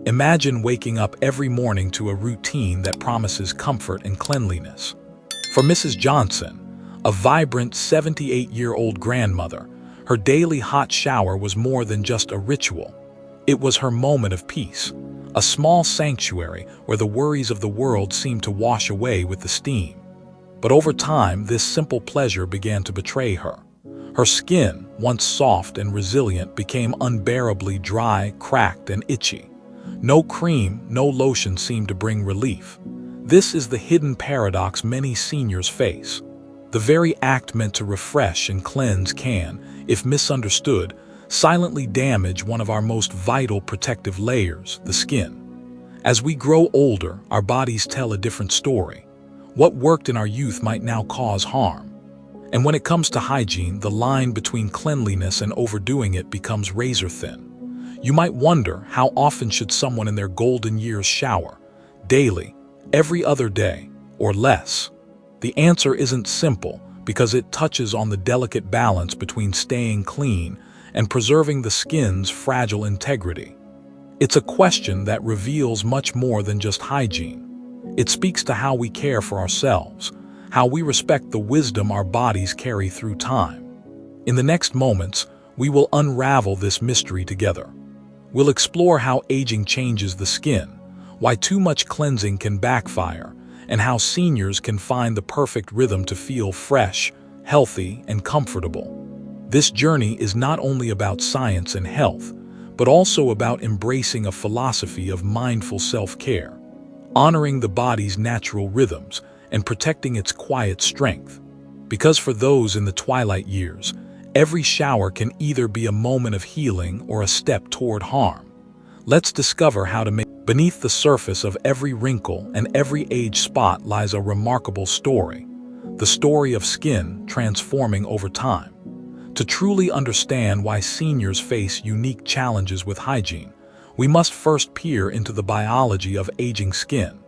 Imagine waking up every morning to a routine that promises comfort and cleanliness. For Mrs. Johnson, a vibrant 78-year-old grandmother, her daily hot shower was more than just a ritual. It was her moment of peace, a small sanctuary where the worries of the world seemed to wash away with the steam. But over time, this simple pleasure began to betray her. Her skin, once soft and resilient, became unbearably dry, cracked, and itchy. No cream, no lotion seemed to bring relief. This is the hidden paradox many seniors face. The very act meant to refresh and cleanse can, if misunderstood, silently damage one of our most vital protective layers, the skin. As we grow older, our bodies tell a different story. What worked in our youth might now cause harm. And when it comes to hygiene, the line between cleanliness and overdoing it becomes razor thin. You might wonder, how often should someone in their golden years shower? Daily, every other day, or less? The answer isn't simple, because it touches on the delicate balance between staying clean and preserving the skin's fragile integrity. It's a question that reveals much more than just hygiene. It speaks to how we care for ourselves, how we respect the wisdom our bodies carry through time. In the next moments, we will unravel this mystery together. We'll explore how aging changes the skin, why too much cleansing can backfire, and how seniors can find the perfect rhythm to feel fresh, healthy, and comfortable. This journey is not only about science and health, but also about embracing a philosophy of mindful self-care, honoring the body's natural rhythms and protecting its quiet strength. Because for those in the twilight years, every shower can either be a moment of healing or a step toward harm. Let's discover how to make. Beneath the surface of every wrinkle and every age spot lies a remarkable story, the story of skin transforming over time. To truly understand why seniors face unique challenges with hygiene, we must first peer into the biology of aging skin.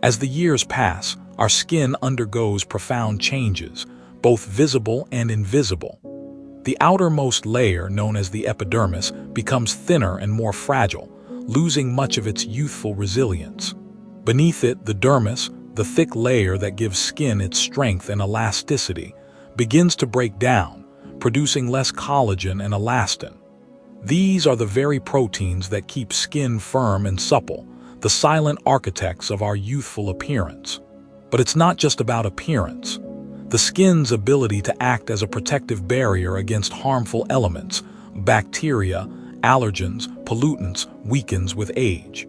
As the years pass, our skin undergoes profound changes, both visible and invisible. The outermost layer, known as the epidermis, becomes thinner and more fragile, losing much of its youthful resilience. Beneath it, the dermis, the thick layer that gives skin its strength and elasticity, begins to break down, producing less collagen and elastin. These are the very proteins that keep skin firm and supple, the silent architects of our youthful appearance. But it's not just about appearance. The skin's ability to act as a protective barrier against harmful elements, bacteria, allergens, pollutants, weakens with age.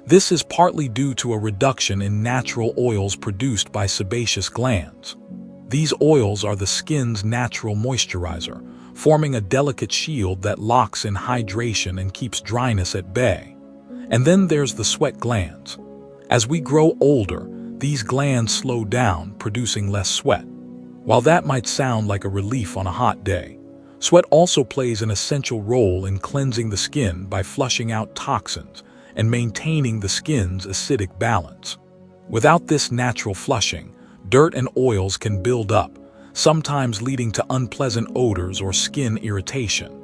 This is partly due to a reduction in natural oils produced by sebaceous glands. These oils are the skin's natural moisturizer, forming a delicate shield that locks in hydration and keeps dryness at bay. And then there's the sweat glands. As we grow older, these glands slow down, producing less sweat. While that might sound like a relief on a hot day, sweat also plays an essential role in cleansing the skin by flushing out toxins and maintaining the skin's acidic balance. Without this natural flushing, dirt and oils can build up, sometimes leading to unpleasant odors or skin irritation.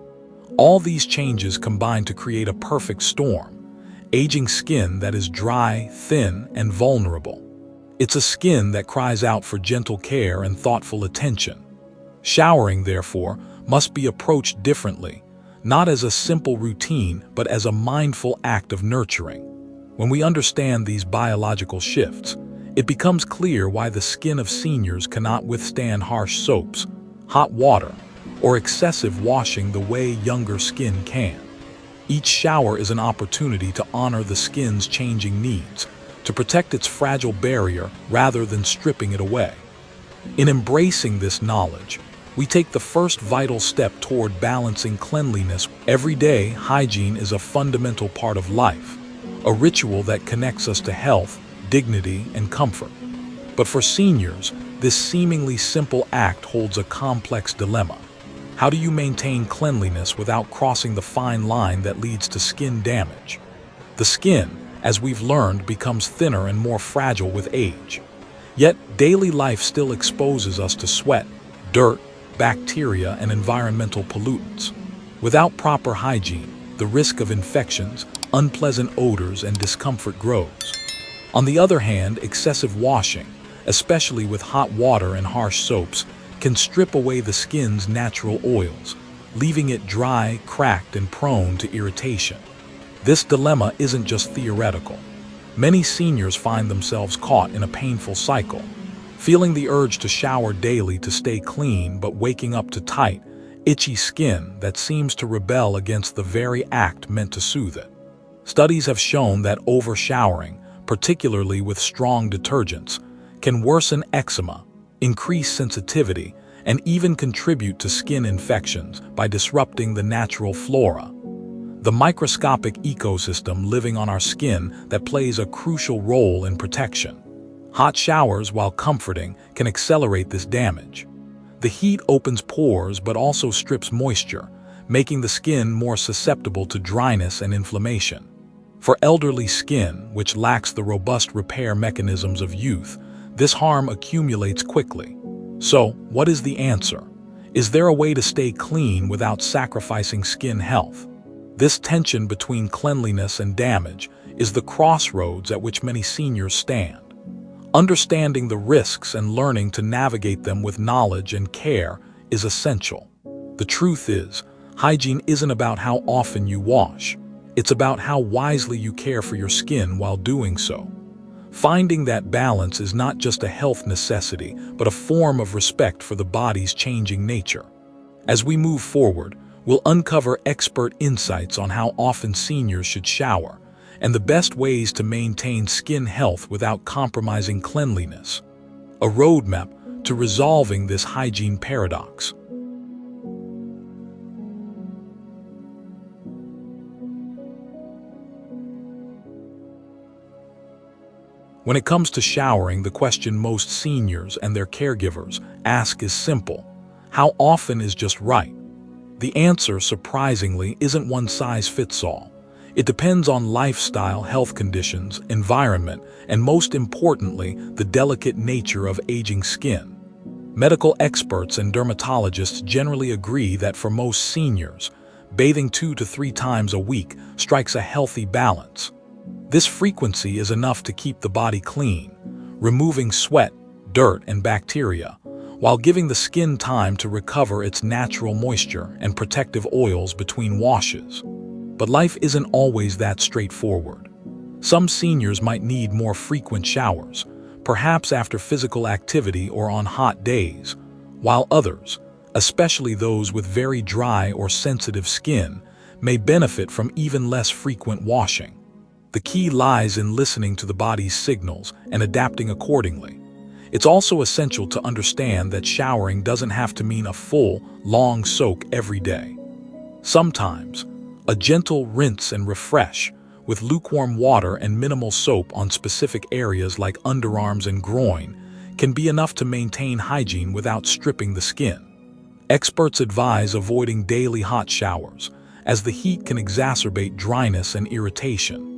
All these changes combine to create a perfect storm, aging skin that is dry, thin, and vulnerable. It's a skin that cries out for gentle care and thoughtful attention. Showering, therefore, must be approached differently, not as a simple routine, but as a mindful act of nurturing. When we understand these biological shifts, it becomes clear why the skin of seniors cannot withstand harsh soaps, hot water, or excessive washing the way younger skin can. Each shower is an opportunity to honor the skin's changing needs, to protect its fragile barrier rather than stripping it away. In embracing this knowledge, we take the first vital step toward balancing cleanliness. Every day, hygiene is a fundamental part of life, a ritual that connects us to health, dignity, and comfort. But for seniors, this seemingly simple act holds a complex dilemma. How do you maintain cleanliness without crossing the fine line that leads to skin damage? The skin, as we've learned, becomes thinner and more fragile with age. Yet, daily life still exposes us to sweat, dirt, bacteria, and environmental pollutants. Without proper hygiene, the risk of infections, unpleasant odors and discomfort grows. On the other hand, excessive washing, especially with hot water and harsh soaps, can strip away the skin's natural oils, leaving it dry, cracked, and prone to irritation. This dilemma isn't just theoretical. Many seniors find themselves caught in a painful cycle, feeling the urge to shower daily to stay clean but waking up to tight, itchy skin that seems to rebel against the very act meant to soothe it. Studies have shown that over-showering, particularly with strong detergents, can worsen eczema, increase sensitivity, and even contribute to skin infections by disrupting the natural flora, the microscopic ecosystem living on our skin that plays a crucial role in protection. Hot showers, while comforting, can accelerate this damage. The heat opens pores but also strips moisture, making the skin more susceptible to dryness and inflammation. For elderly skin, which lacks the robust repair mechanisms of youth, this harm accumulates quickly. So, what is the answer? Is there a way to stay clean without sacrificing skin health? This tension between cleanliness and damage is the crossroads at which many seniors stand. Understanding the risks and learning to navigate them with knowledge and care is essential. The truth is, hygiene isn't about how often you wash. It's about how wisely you care for your skin while doing so. Finding that balance is not just a health necessity, but a form of respect for the body's changing nature. As we move forward, we'll uncover expert insights on how often seniors should shower and the best ways to maintain skin health without compromising cleanliness. A roadmap to resolving this hygiene paradox. When it comes to showering, the question most seniors and their caregivers ask is simple: how often is just right? The answer, surprisingly, isn't one size fits all. It depends on lifestyle, health conditions, environment, and most importantly, the delicate nature of aging skin. Medical experts and dermatologists generally agree that for most seniors, bathing 2 to 3 times a week strikes a healthy balance. This frequency is enough to keep the body clean, removing sweat, dirt, and bacteria, while giving the skin time to recover its natural moisture and protective oils between washes. But life isn't always that straightforward. Some seniors might need more frequent showers, perhaps after physical activity or on hot days, while others, especially those with very dry or sensitive skin, may benefit from even less frequent washing. The key lies in listening to the body's signals and adapting accordingly. It's also essential to understand that showering doesn't have to mean a full, long soak every day. Sometimes, a gentle rinse and refresh with lukewarm water and minimal soap on specific areas like underarms and groin can be enough to maintain hygiene without stripping the skin. Experts advise avoiding daily hot showers, as the heat can exacerbate dryness and irritation.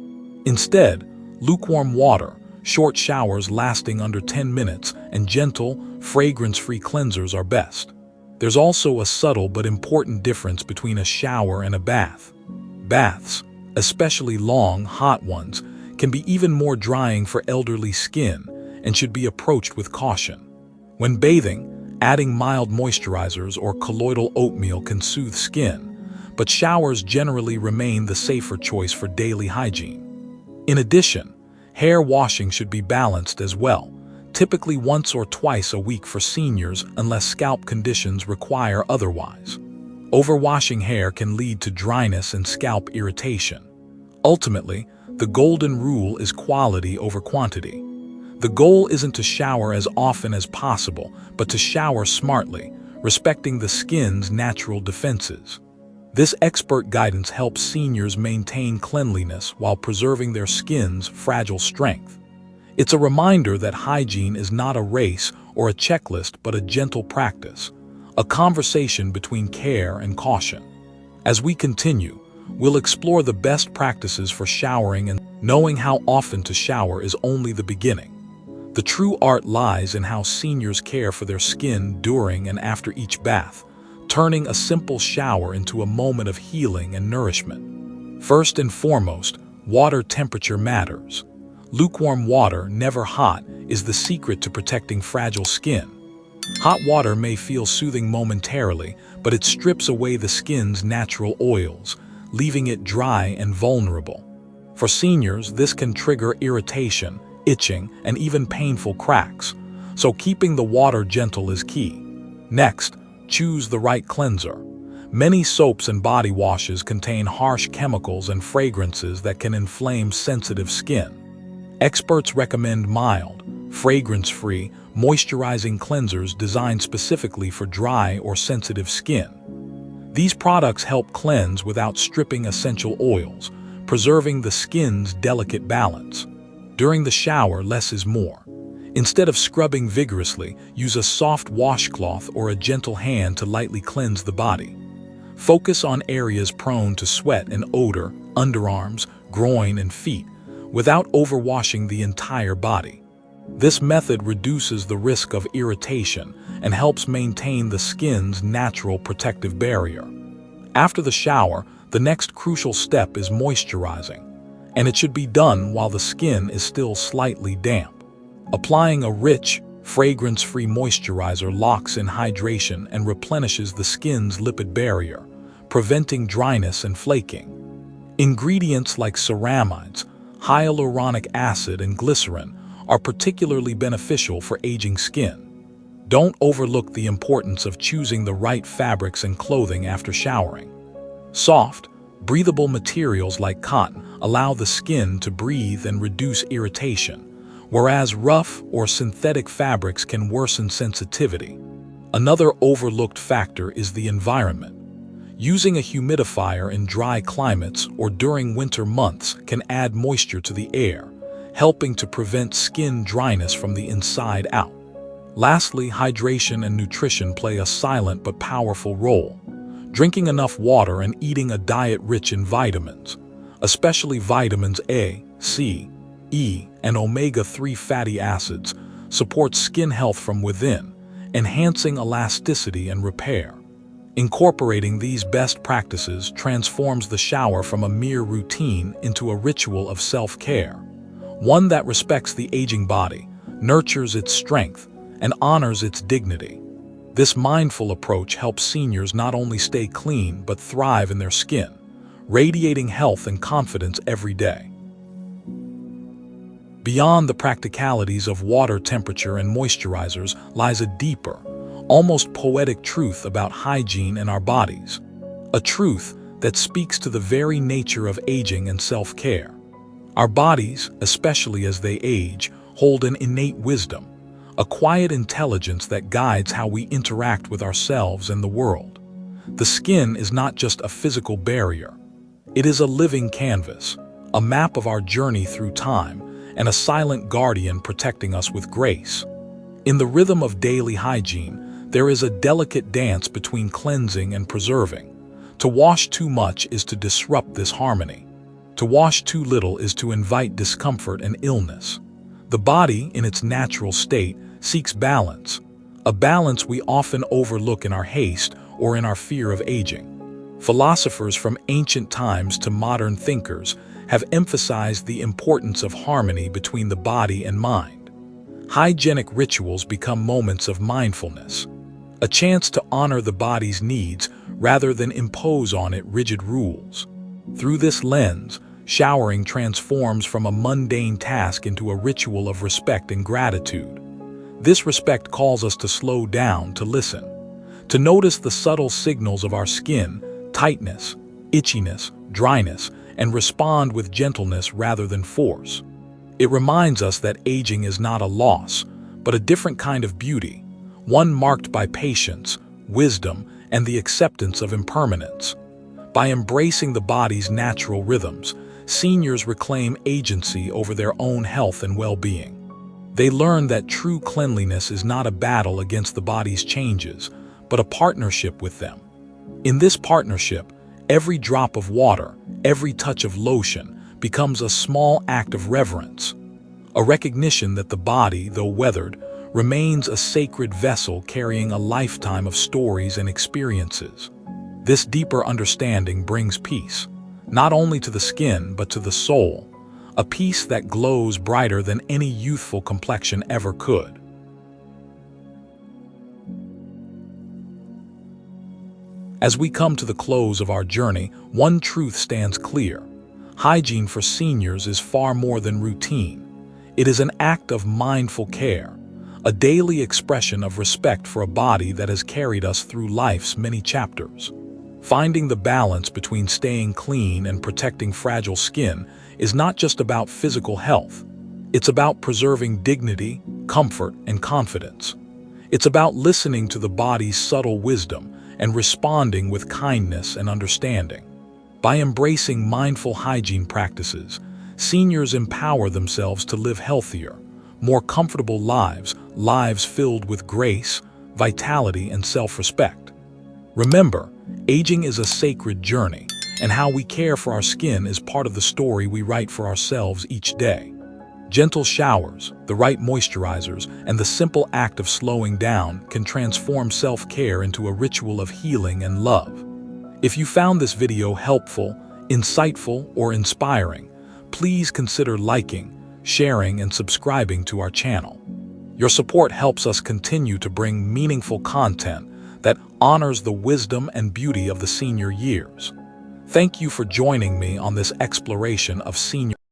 Instead, lukewarm water, short showers lasting under 10 minutes, and gentle, fragrance-free cleansers are best. There's also a subtle but important difference between a shower and a bath. Baths, especially long, hot ones, can be even more drying for elderly skin and should be approached with caution. When bathing, adding mild moisturizers or colloidal oatmeal can soothe skin, but showers generally remain the safer choice for daily hygiene. In addition, hair washing should be balanced as well, typically once or twice a week for seniors unless scalp conditions require otherwise. Overwashing hair can lead to dryness and scalp irritation. Ultimately, the golden rule is quality over quantity. The goal isn't to shower as often as possible, but to shower smartly, respecting the skin's natural defenses. This expert guidance helps seniors maintain cleanliness while preserving their skin's fragile strength. It's a reminder that hygiene is not a race or a checklist, but a gentle practice, a conversation between care and caution. As we continue, we'll explore the best practices for showering, and knowing how often to shower is only the beginning. The true art lies in how seniors care for their skin during and after each bath, turning a simple shower into a moment of healing and nourishment. First and foremost, water temperature matters. Lukewarm water, never hot, is the secret to protecting fragile skin. Hot water may feel soothing momentarily, but it strips away the skin's natural oils, leaving it dry and vulnerable. For seniors, this can trigger irritation, itching, and even painful cracks, so keeping the water gentle is key. Next, choose the right cleanser. Many soaps and body washes contain harsh chemicals and fragrances that can inflame sensitive skin. Experts recommend mild, fragrance-free, moisturizing cleansers designed specifically for dry or sensitive skin. These products help cleanse without stripping essential oils, preserving the skin's delicate balance. During the shower, less is more. Instead of scrubbing vigorously, use a soft washcloth or a gentle hand to lightly cleanse the body. Focus on areas prone to sweat and odor, underarms, groin, and feet, without overwashing the entire body. This method reduces the risk of irritation and helps maintain the skin's natural protective barrier. After the shower, the next crucial step is moisturizing, and it should be done while the skin is still slightly damp. Applying a rich, fragrance-free moisturizer locks in hydration and replenishes the skin's lipid barrier, preventing dryness and flaking. Ingredients like ceramides, hyaluronic acid, and glycerin are particularly beneficial for aging skin. Don't overlook the importance of choosing the right fabrics and clothing after showering. Soft, breathable materials like cotton allow the skin to breathe and reduce irritation, whereas rough or synthetic fabrics can worsen sensitivity. Another overlooked factor is the environment. Using a humidifier in dry climates or during winter months can add moisture to the air, helping to prevent skin dryness from the inside out. Lastly, hydration and nutrition play a silent but powerful role. Drinking enough water and eating a diet rich in vitamins, especially vitamins A, C, E, and omega-3 fatty acids, supports skin health from within, enhancing elasticity and repair. Incorporating these best practices transforms the shower from a mere routine into a ritual of self-care, one that respects the aging body, nurtures its strength, and honors its dignity. This mindful approach helps seniors not only stay clean but thrive in their skin, radiating health and confidence every day. Beyond the practicalities of water temperature and moisturizers lies a deeper, almost poetic truth about hygiene in our bodies, a truth that speaks to the very nature of aging and self-care. Our bodies, especially as they age, hold an innate wisdom, a quiet intelligence that guides how we interact with ourselves and the world. The skin is not just a physical barrier. It is a living canvas, a map of our journey through time, and a silent guardian protecting us with grace. In the rhythm of daily hygiene, there is a delicate dance between cleansing and preserving. To wash too much is to disrupt this harmony. To wash too little is to invite discomfort and illness. The body, in its natural state, seeks balance, a balance we often overlook in our haste or in our fear of aging. Philosophers from ancient times to modern thinkers have emphasized the importance of harmony between the body and mind. Hygienic rituals become moments of mindfulness, a chance to honor the body's needs rather than impose on it rigid rules. Through this lens, showering transforms from a mundane task into a ritual of respect and gratitude. This respect calls us to slow down, to listen, to notice the subtle signals of our skin, tightness, itchiness, dryness, and respond with gentleness rather than force. It reminds us that aging is not a loss, but a different kind of beauty, one marked by patience, wisdom, and the acceptance of impermanence. By embracing the body's natural rhythms, seniors reclaim agency over their own health and well-being. They learn that true cleanliness is not a battle against the body's changes, but a partnership with them. In this partnership, every drop of water, every touch of lotion becomes a small act of reverence, a recognition that the body, though weathered, remains a sacred vessel carrying a lifetime of stories and experiences. This deeper understanding brings peace, not only to the skin but to the soul, a peace that glows brighter than any youthful complexion ever could. As we come to the close of our journey, one truth stands clear. Hygiene for seniors is far more than routine. It is an act of mindful care, a daily expression of respect for a body that has carried us through life's many chapters. Finding the balance between staying clean and protecting fragile skin is not just about physical health. It's about preserving dignity, comfort, and confidence. It's about listening to the body's subtle wisdom and responding with kindness and understanding. By embracing mindful hygiene practices, seniors empower themselves to live healthier, more comfortable lives filled with grace, vitality, and self-respect. Remember, aging is a sacred journey, and how we care for our skin is part of the story we write for ourselves each day. Gentle showers, the right moisturizers, and the simple act of slowing down can transform self-care into a ritual of healing and love. If you found this video helpful, insightful, or inspiring, please consider liking, sharing, and subscribing to our channel. Your support helps us continue to bring meaningful content that honors the wisdom and beauty of the senior years. Thank you for joining me on this exploration of senior